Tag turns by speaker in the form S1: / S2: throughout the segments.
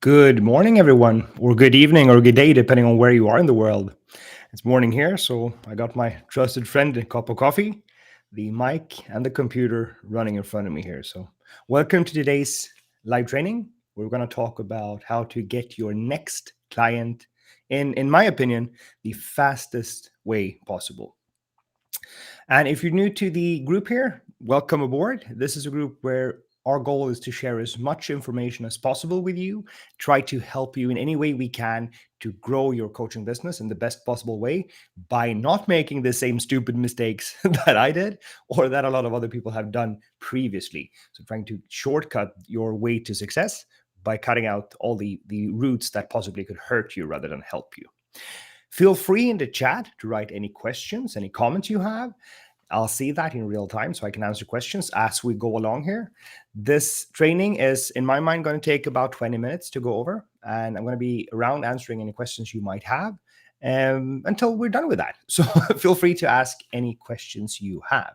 S1: Good morning, everyone, or good evening, or good day, depending on where you are in the world. It's morning here, so I got my trusted friend a cup of coffee, the mic, and the computer running in front of me here. So, welcome to today's live training. We're going to talk about how to get your next client in my opinion, the fastest way possible. And if you're new to the group here, welcome aboard. This is a group where our goal is to share as much information as possible with you, try to help you in any way we can to grow your coaching business in the best possible way by not making the same stupid mistakes that I did or that a lot of other people have done previously. So, trying to shortcut your way to success by cutting out all the routes that possibly could hurt you rather than help you. Feel free in the chat to write any questions, any comments you have. I'll see that in real time so I can answer questions as we go along here. This training is, in my mind, going to take about 20 minutes to go over, and I'm going to be around answering any questions you might have until we're done with that. So feel free to ask any questions you have.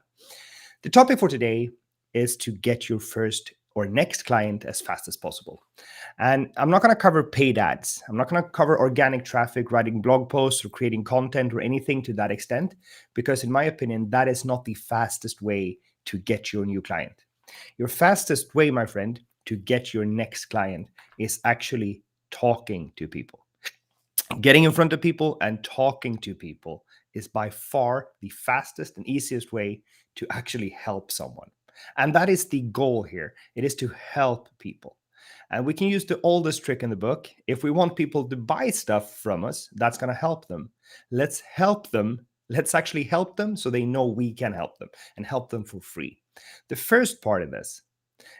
S1: The topic for today is to get your first or next client as fast as possible. And I'm not going to cover paid ads. I'm not going to cover organic traffic, writing blog posts or creating content or anything to that extent, because in my opinion, that is not the fastest way to get your new client. Your fastest way, my friend, to get your next client is actually talking to people. Getting in front of people and talking to people is by far the fastest and easiest way to actually help someone. And that is the goal here. It is to help people. And we can use the oldest trick in the book. If we want people to buy stuff from us, that's going to help them. Let's help them. Let's actually help them so they know we can help them and help them for free. The first part of this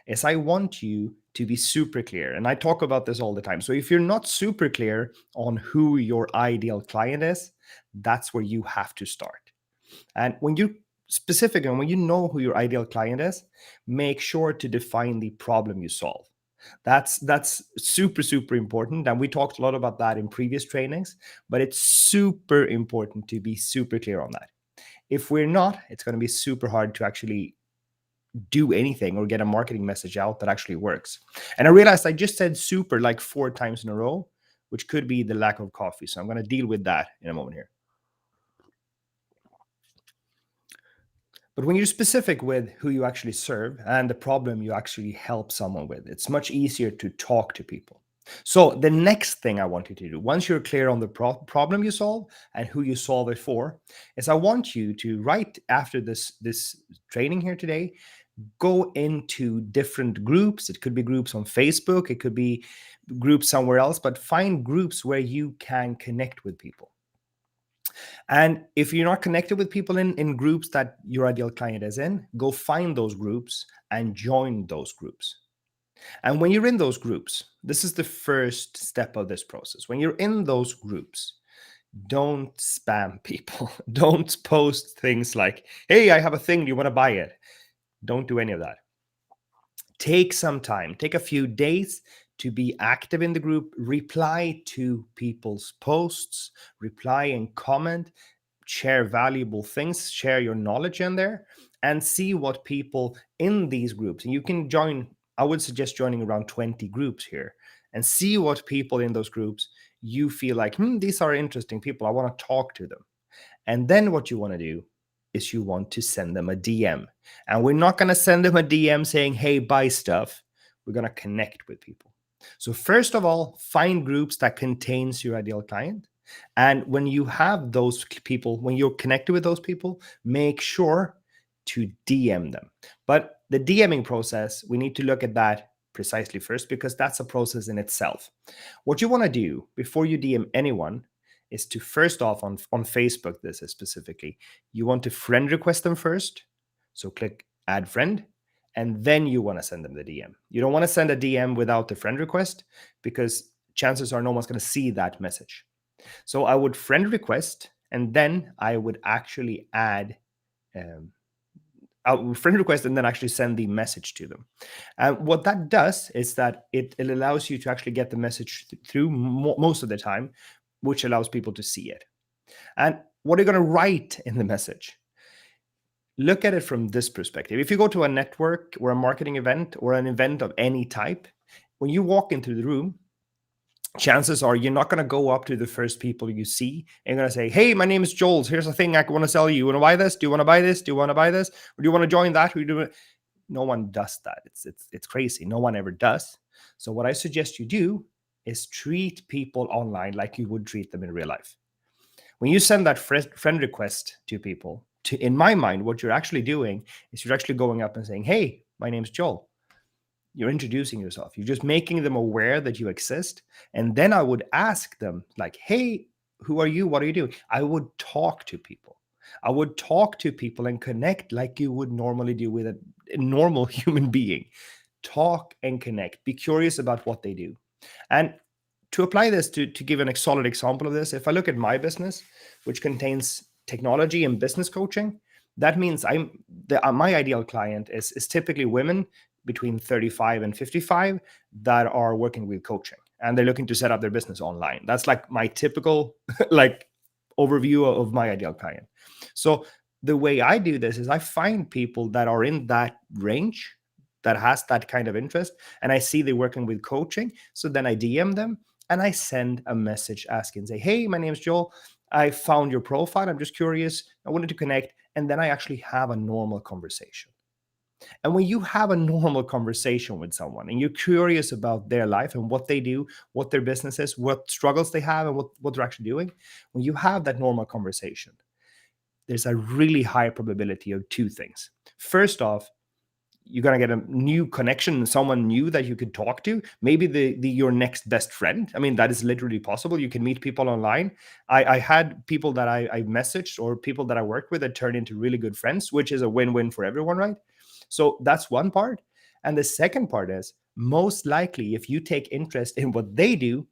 S1: is I want you to be super clear. And I talk about this all the time. So if you're not super clear on who your ideal client is, that's where you have to start. And when you specific and when you know who your ideal client is, make sure to define the problem you solve. That's super important, and we talked a lot about that in previous trainings, but it's super important to be super clear on that. If we're not, it's going to be super hard to actually do anything or get a marketing message out that actually works. And I realized I just said super like 4 times in a row, which could be the lack of coffee. So I'm going to deal with that in a moment here. But when you're specific with who you actually serve and the problem you actually help someone with, it's much easier to talk to people. So the next thing I want you to do, once you're clear on the problem you solve and who you solve it for, is I want you to, right after this training here today, go into different groups. It could be groups on Facebook, it could be groups somewhere else, but find groups where you can connect with people. And if you're not connected with people in groups that your ideal client is in, go find those groups and join those groups. And when you're in those groups, this is the first step of this process. When you're in those groups, don't spam people. Don't post things like, hey, I have a thing. Do you want to buy it? Don't do any of that. Take some time, take a few days to be active in the group, reply to people's posts, reply and comment, share valuable things, share your knowledge in there, and see what people in these groups. And you can join, I would suggest joining around 20 groups here and see what people in those groups you feel like, these are interesting people. I want to talk to them. And then what you want to do is you want to send them a DM. And we're not going to send them a DM saying, hey, buy stuff. We're going to connect with people. So first of all, find groups that contains your ideal client. And when you have those people, when you're connected with those people, make sure to DM them. But the DMing process, we need to look at that precisely first, because that's a process in itself. What you want to do before you DM anyone is to, first off, on Facebook, this is specifically, you want to friend request them first. So click add friend, and then you want to send them the DM. You don't want to send a DM without the friend request, because chances are no one's going to see that message. So I would friend request, and then I would actually add friend request and then actually send the message to them. What that does is that it allows you to actually get the message through most of the time, which allows people to see it. And what are you going to write in the message? Look at it from this perspective. If you go to a network or a marketing event or an event of any type, when you walk into the room, chances are you're not going to go up to the first people you see and you're going to say, hey, my name is Joel. Here's a thing I want to sell you. You want to buy this? Do you want to buy this? Do you want to buy this? Or do you want to join that? No one does that. It's crazy. No one ever does. So what I suggest you do is treat people online like you would treat them in real life. When you send that friend request to people, in my mind, what you're actually doing is you're actually going up and saying, hey, my name's Joel. You're introducing yourself. You're just making them aware that you exist. And then I would ask them, like, hey, who are you? What are you doing? I would talk to people. I would talk to people and connect like you would normally do with a normal human being. Talk and connect. Be curious about what they do. And to apply this, to give a solid example of this, if I look at my business, which contains technology and business coaching, that means my ideal client is typically women between 35 and 55 that are working with coaching, and they're looking to set up their business online. That's like my typical like overview of my ideal client. So the way I do this is I find people that are in that range, that has that kind of interest, and I see they're working with coaching. So then I DM them and I send a message asking, say, hey, my name is Joel. I found your profile. I'm just curious. I wanted to connect. And then I actually have a normal conversation. And when you have a normal conversation with someone and you're curious about their life and what they do, what their business is, what struggles they have, and what they're actually doing, when you have that normal conversation, there's a really high probability of two things. First off, you're going to get a new connection, someone new that you could talk to, maybe your next best friend. I mean, that is literally possible. You can meet people online. I had people that I messaged or people that I worked with that turned into really good friends, which is a win-win for everyone, right? So that's one part. And the second part is, most likely, if you take interest in what they do,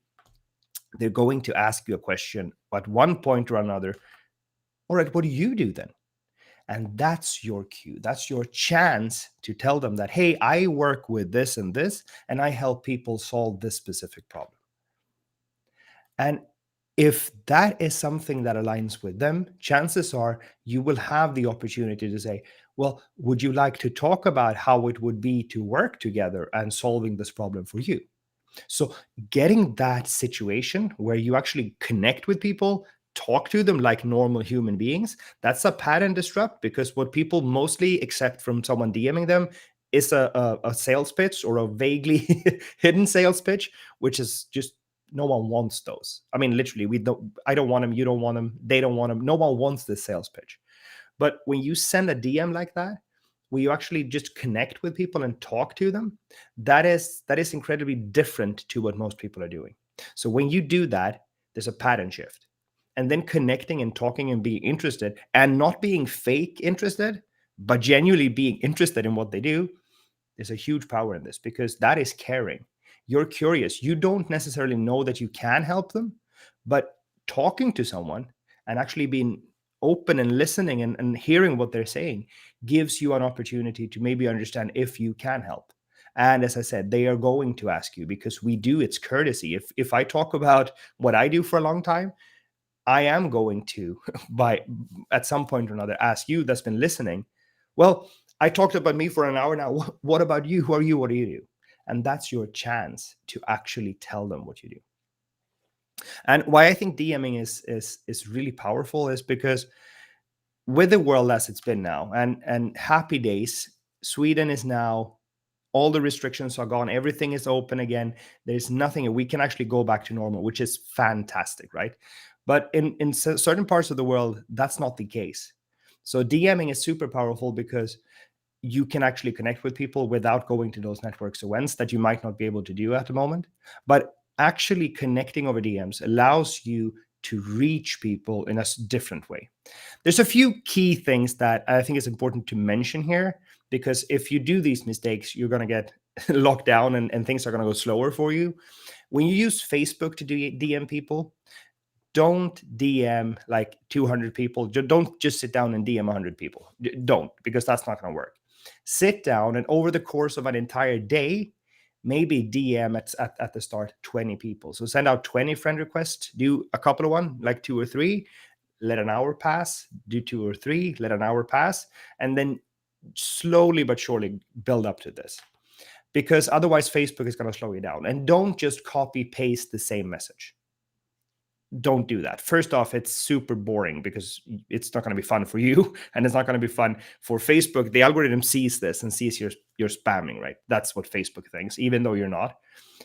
S1: they're going to ask you a question at one point or another. All right, what do you do then? And that's your cue. That's your chance to tell them that, hey, I work with this and this, and I help people solve this specific problem. And if that is something that aligns with them, chances are you will have the opportunity to say, well, would you like to talk about how it would be to work together and solving this problem for you? So, getting that situation where you actually connect with people, talk to them like normal human beings, that's a pattern disrupt, because what people mostly accept from someone DMing them is a sales pitch or a vaguely hidden sales pitch, which is just, no one wants those. I mean, literally, I don't want them, you don't want them, they don't want them. No one wants this sales pitch. But when you send a DM like that, where you actually just connect with people and talk to them, that is incredibly different to what most people are doing. So when you do that, there's a pattern shift. And then connecting and talking and being interested, and not being fake interested, but genuinely being interested in what they do, there's a huge power in this, because that is caring. You're curious. You don't necessarily know that you can help them, but talking to someone and actually being open and listening and hearing what they're saying gives you an opportunity to maybe understand if you can help. And as I said, they are going to ask you, because we do, it's courtesy. If I talk about what I do for a long time, I am going to, by at some point or another, ask you that's been listening, well, I talked about me for an hour now. What about you? Who are you? What do you do? And that's your chance to actually tell them what you do. And why I think DMing is really powerful is because with the world as it's been now, and happy days, Sweden is now, all the restrictions are gone, everything is open again, there's nothing, we can actually go back to normal, which is fantastic, right? But in certain parts of the world, that's not the case. So DMing is super powerful because you can actually connect with people without going to those networks events that you might not be able to do at the moment. But actually connecting over DMs allows you to reach people in a different way. There's a few key things that I think is important to mention here, because if you do these mistakes, you're going to get locked down, and things are going to go slower for you. When you use Facebook to DM people, don't DM like 200 people. Don't just sit down and DM 100 people. Don't, because that's not going to work. Sit down, and over the course of an entire day, maybe DM at the start 20 people. So send out 20 friend requests, do a couple of one, like 2 or 3, let an hour pass, do 2 or 3, let an hour pass, and then slowly but surely build up to this. because otherwise Facebook is going to slow you down. And don't just copy paste the same message. Don't do that. First off, it's super boring because it's not going to be fun for you, and it's not going to be fun for Facebook. The algorithm sees this and sees you're spamming, right? That's what Facebook thinks, even though you're not.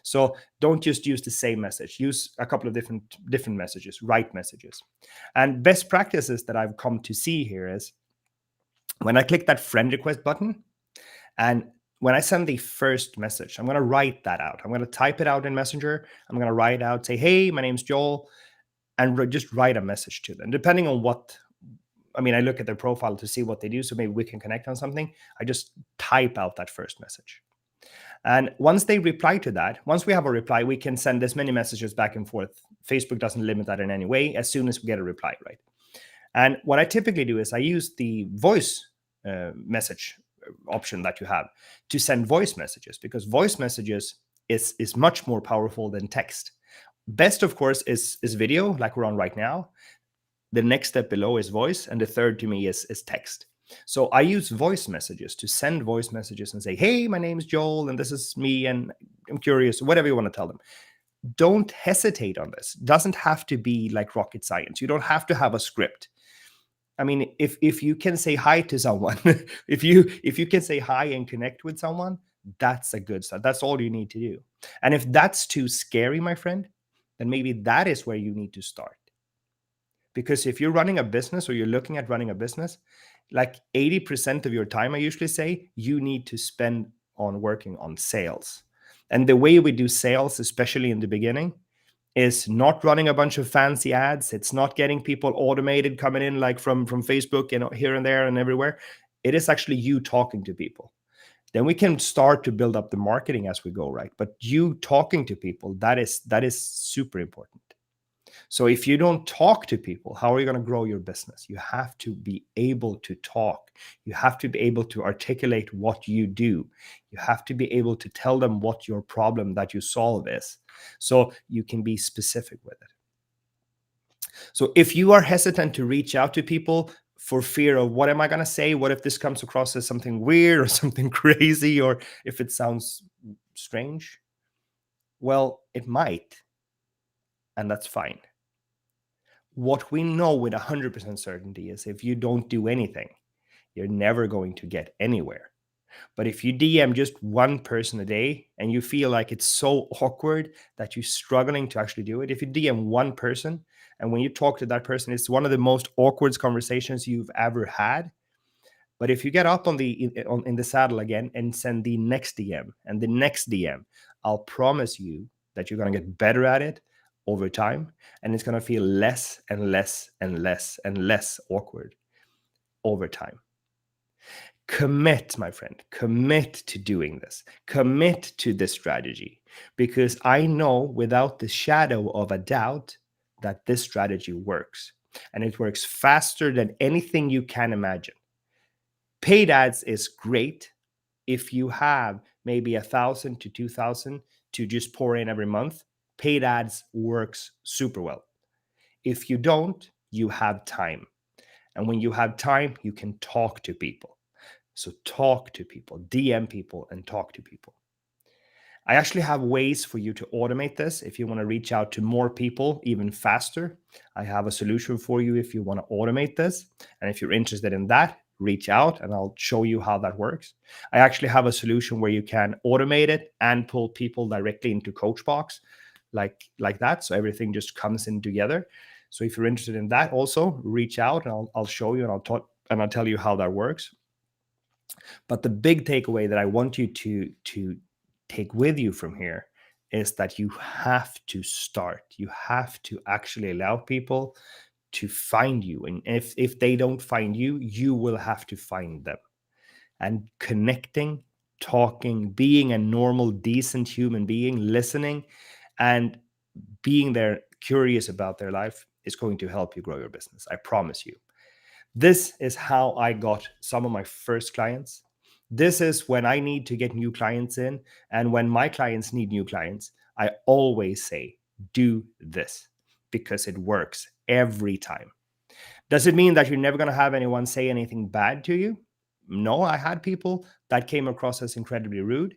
S1: So don't just use the same message. Use a couple of different messages, right messages. And best practices that I've come to see here is when I click that friend request button, and when I send the first message, I'm going to write that out. I'm going to type it out in Messenger. I'm going to write out, say, hey, my name's Joel, and just write a message to them. Depending on what, I mean, I look at their profile to see what they do. So maybe we can connect on something. I just type out that first message. And once they reply to that, once we have a reply, we can send as many messages back and forth. Facebook doesn't limit that in any way as soon as we get a reply, right? And what I typically do is I use the voice message option that you have to send voice messages, because voice messages is much more powerful than text. Best, of course, is video, like we're on right now. The next step below is voice, and the third to me is text. So I use voice messages to send voice messages and say, hey, my name is Joel, and this is me, and I'm curious, whatever you want to tell them. Don't hesitate on this. It doesn't have to be like rocket science. You don't have to have a script. I mean, if you can say hi to someone, if you can say hi and connect with someone, that's a good start. That's all you need to do. And if that's too scary, my friend, then maybe that is where you need to start. Because if you're running a business or you're looking at running a business, like 80% of your time, I usually say, you need to spend on working on sales. And the way we do sales, especially in the beginning, is not running a bunch of fancy ads. It's not getting people automated coming in like from Facebook, here and there and everywhere. It is actually you talking to people. Then we can start to build up the marketing as we go, right? But you talking to people, that is super important. So if you don't talk to people, how are you going to grow your business? You have to be able to talk. You have to be able to articulate what you do. You have to be able to tell them what your problem that you solve is, so you can be specific with it. So if you are hesitant to reach out to people for fear of what am I going to say? What if this comes across as something weird or something crazy, or if it sounds strange? Well, it might, and that's fine. What we know with 100% certainty is if you don't do anything, you're never going to get anywhere. But if you DM just one person a day and you feel like it's so awkward that you're struggling to actually do it, if you DM one person and when you talk to that person, it's one of the most awkward conversations you've ever had. But if you get up in the saddle again and send the next DM and the next DM, I'll promise you that you're going to get better at it over time, and it's going to feel less and less and less and less awkward over time. Commit, my friend, commit to doing this. Commit to this strategy, because I know without the shadow of a doubt that this strategy works, and it works faster than anything you can imagine. Paid ads is great if you have maybe 1,000 to 2,000 to just pour in every month. Paid ads works super well. If you don't, you have time. And when you have time, you can talk to people. So talk to people, DM people, and talk to people. I actually have ways for you to automate this if you want to reach out to more people even faster. I have a solution for you if you want to automate this. And if you're interested in that, reach out and I'll show you how that works. I actually have a solution where you can automate it and pull people directly into Coachbox like that. So everything just comes in together. So if you're interested in that, also reach out and I'll show you and I'll tell you how that works. But the big takeaway that I want you to take with you from here is that you have to start. You have to actually allow people to find you. And if they don't find you, you will have to find them. And connecting, talking, being a normal, decent human being, listening, and being there curious about their life is going to help you grow your business. I promise you. This is how I got some of my first clients. This is when I need to get new clients in. And when my clients need new clients, I always say, do this, because it works every time. Does it mean that you're never going to have anyone say anything bad to you? No, I had people that came across as incredibly rude.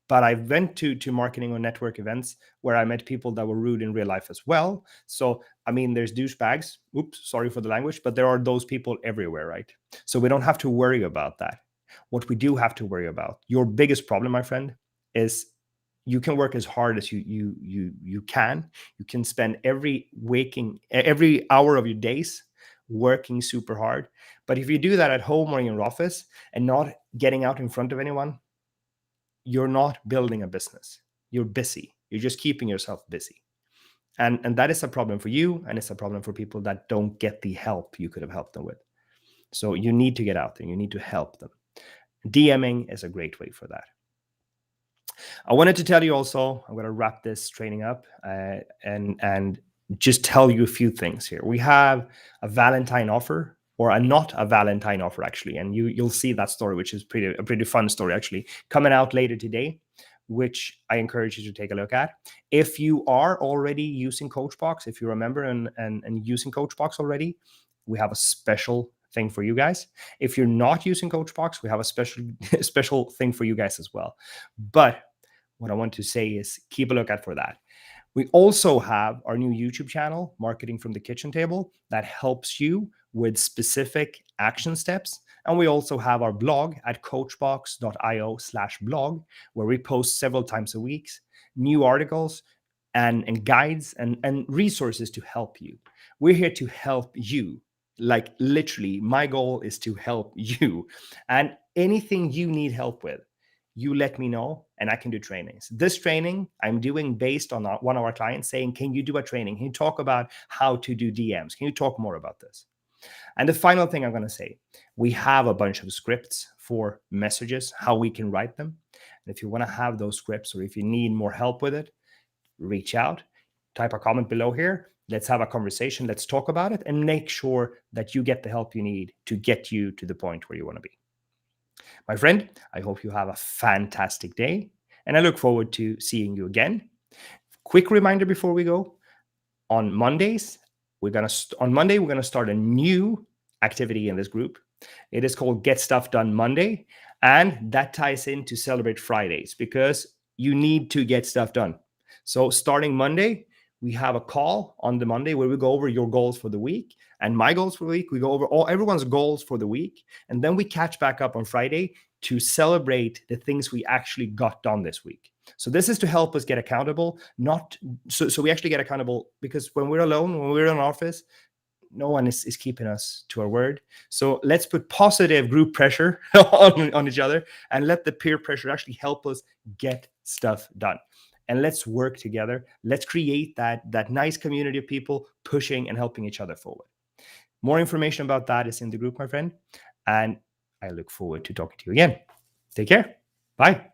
S1: But I went to marketing or network events where I met people that were rude in real life as well. So I mean, there's douchebags. Oops, sorry for the language, but there are those people everywhere, right? So we don't have to worry about that. What we do have to worry about, your biggest problem, my friend, is you can work as hard as you can. You can spend every hour of your days working super hard. But if you do that at home or in your office and not getting out in front of anyone, you're not building a business. You're busy. You're just keeping yourself busy. And that is a problem for you, and it's a problem for people that don't get the help you could have helped them with. So you need to get out there. You need to help them. DMing is a great way for that. I wanted to tell you also, I'm going to wrap this training up and just tell you a few things here. We have a Valentine offer, or a not a Valentine offer actually, and you'll see that story, which is a pretty fun story actually, coming out later today, which I encourage you to take a look at. If you are already using Coachbox, if you remember and using Coachbox already, we have a special thing for you guys. If you're not using Coachbox, we have a special thing for you guys as well. But what I want to say is keep a lookout for that. We also have our new YouTube channel, Marketing from the Kitchen Table, that helps you with specific action steps. And we also have our blog at coachbox.io/blog, where we post several times a week, new articles and guides and resources to help you. We're here to help you. Like literally, my goal is to help you. And anything you need help with, you let me know and I can do trainings. This training I'm doing based on one of our clients saying, can you do a training? Can you talk about how to do DMs? Can you talk more about this? And the final thing I'm going to say, we have a bunch of scripts for messages, how we can write them. And if you want to have those scripts, or if you need more help with it, reach out, type a comment below here. Let's have a conversation. Let's talk about it and make sure that you get the help you need to get you to the point where you want to be. My friend, I hope you have a fantastic day, and I look forward to seeing you again. Quick reminder before we go, on Mondays, we're going to start a new activity in this group. It is called Get Stuff Done Monday, and that ties into Celebrate Fridays because you need to get stuff done. So starting Monday, we have a call on the Monday where we go over your goals for the week and my goals for the week. We go over everyone's goals for the week, and then we catch back up on Friday to celebrate the things we actually got done this week. So this is to help us get accountable, so we actually get accountable, because when we're alone, when we're in an office, no one is keeping us to our word. So let's put positive group pressure on each other and let the peer pressure actually help us get stuff done. And let's work together. Let's create that nice community of people pushing and helping each other forward. More information about that is in the group, my friend. And I look forward to talking to you again. Take care. Bye.